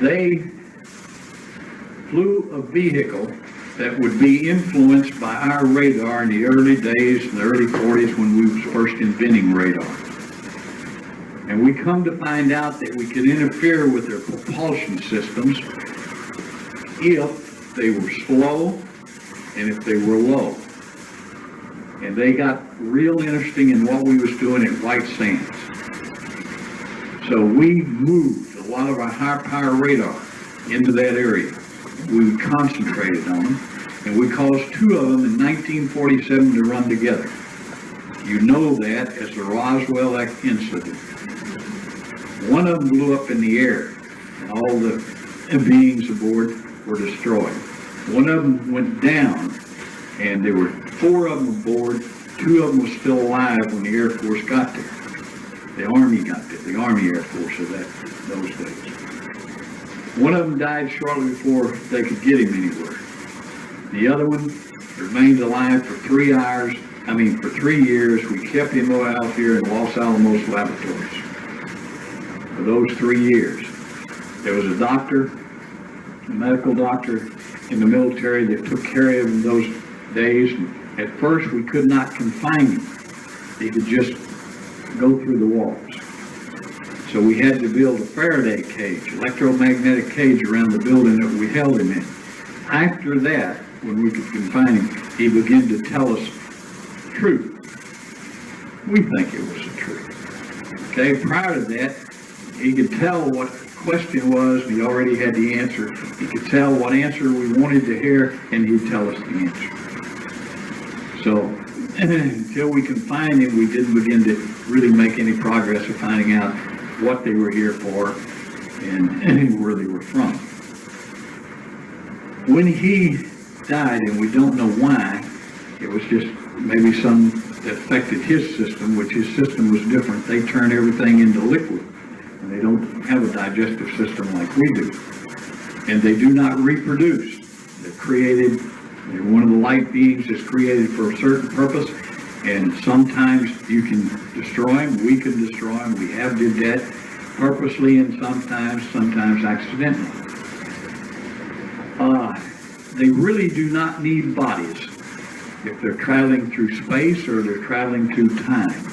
They flew a vehicle that would be influenced by our radar in the early days, in the early 40s when we was first inventing radar. And we come to find out that we could interfere with their propulsion systems if they were slow and if they were low. And they got real interesting in what we was doing at White Sands. So we moved a lot of our high power radar into that area. We concentrated on them, and we caused two of them in 1947 to run together. You know that as the Roswell incident. One of them blew up in the air, and all the beings aboard were destroyed. One of them went down, and there were 4 of them aboard. 2 of them were still alive when the Air Force got there. The Army got there, the Army Air Force of those days. One of them died shortly before they could get him anywhere. The other one remained alive for 3 years. We kept him out here in Los Alamos laboratories for those 3 years. There was a doctor, a medical doctor in the military that took care of him those days. At first, we could not confine him. He could just go through the walls. So we had to build a Faraday cage, electromagnetic cage around the building that we held him in. After that, when we could confine him, he began to tell us truth. We think it was the truth. Okay, prior to that, he could tell what the question was, and he already had the answer. He could tell what answer we wanted to hear, and he'd tell us the answer. So until we confined him, we didn't begin to really make any progress of finding out what they were here for and where they were from. When he died, and we don't know why, it was just maybe some that affected his system, which his system was different. They turn everything into liquid, and they don't have a digestive system like we do. And they do not reproduce. They're one of the light beings that's created for a certain purpose, and sometimes you can destroy them, we can destroy them, we have did that purposely and sometimes accidentally. They really do not need bodies if they're traveling through space or they're traveling through time.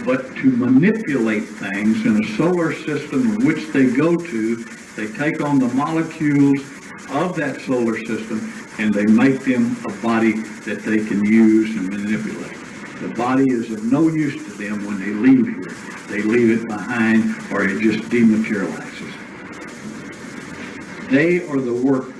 But to manipulate things in a solar system in which they go to, they take on the molecules of that solar system and they make them a body that they can use and manipulate. The body is of no use to them when they leave here. They leave it behind or it just dematerializes. They are the workers.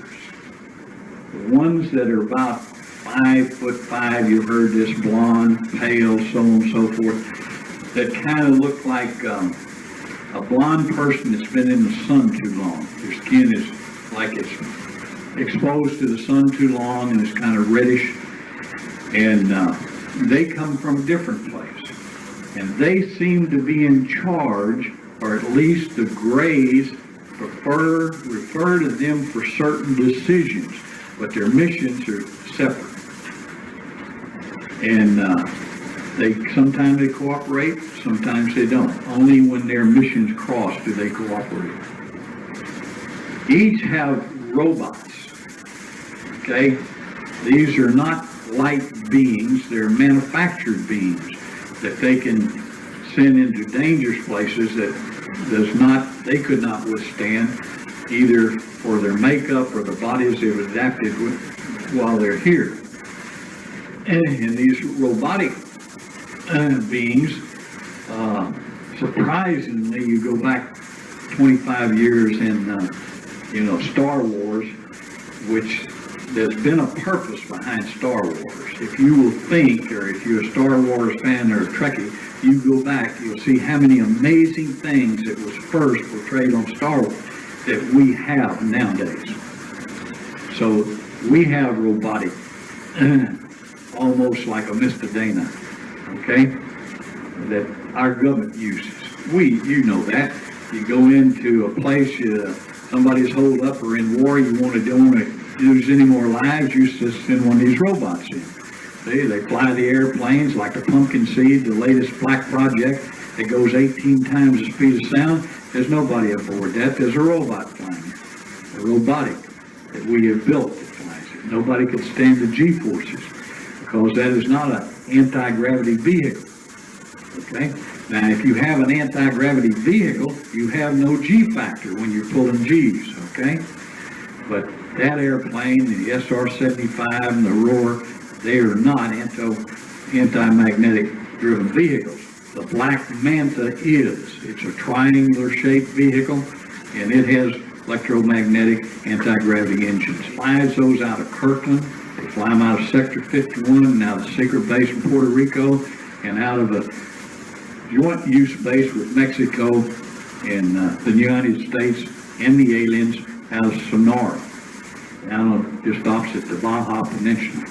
The ones that are about 5'5", you've heard this, blonde, pale, so on and so forth, that kind of look like a blonde person that's been in the sun too long. Their skin is like it's exposed to the sun too long and it's kind of reddish. And they come from a different place. And they seem to be in charge, or at least the Greys refer to them for certain decisions, but their missions are separate. And sometimes they cooperate, sometimes they don't. Only when their missions cross do they cooperate. Each have robots, okay? These are not light beings, they're manufactured beings that they can send into dangerous places that they could not withstand, either for their makeup or the bodies they've adapted with while they're here. And these robotic beings, surprisingly, you go back 25 years in, Star Wars, which there's been a purpose behind Star Wars. If you will think, or if you're a Star Wars fan or a Trekkie, you go back, you'll see how many amazing things that was first portrayed on Star Wars that we have nowadays. So we have robotic, almost like a Mr. Dana, okay, that our government uses. You know that. You go into a place, somebody's holed up or in war, you don't want to use any more lives, you just send one of these robots in. See, they fly the airplanes like the Pumpkin Seed, the latest black project that goes 18 times the speed of sound. There's nobody aboard that. There's a robot flying it, a robotic that we have built that flies it. Nobody could stand the G-forces because that is not an anti-gravity vehicle. Okay? Now, if you have an anti-gravity vehicle, you have no G-factor when you're pulling G's, okay? But that airplane, the SR-75 and the Roar, they are not anti-magnetic driven vehicles. The Black Manta is. It's a triangular shaped vehicle, and it has electromagnetic anti-gravity engines. Flies those out of Kirtland. They fly them out of Sector 51 and out of the secret base in Puerto Rico and out of a joint use base with Mexico and the United States and the aliens out of Sonora, down just opposite the Baja Peninsula.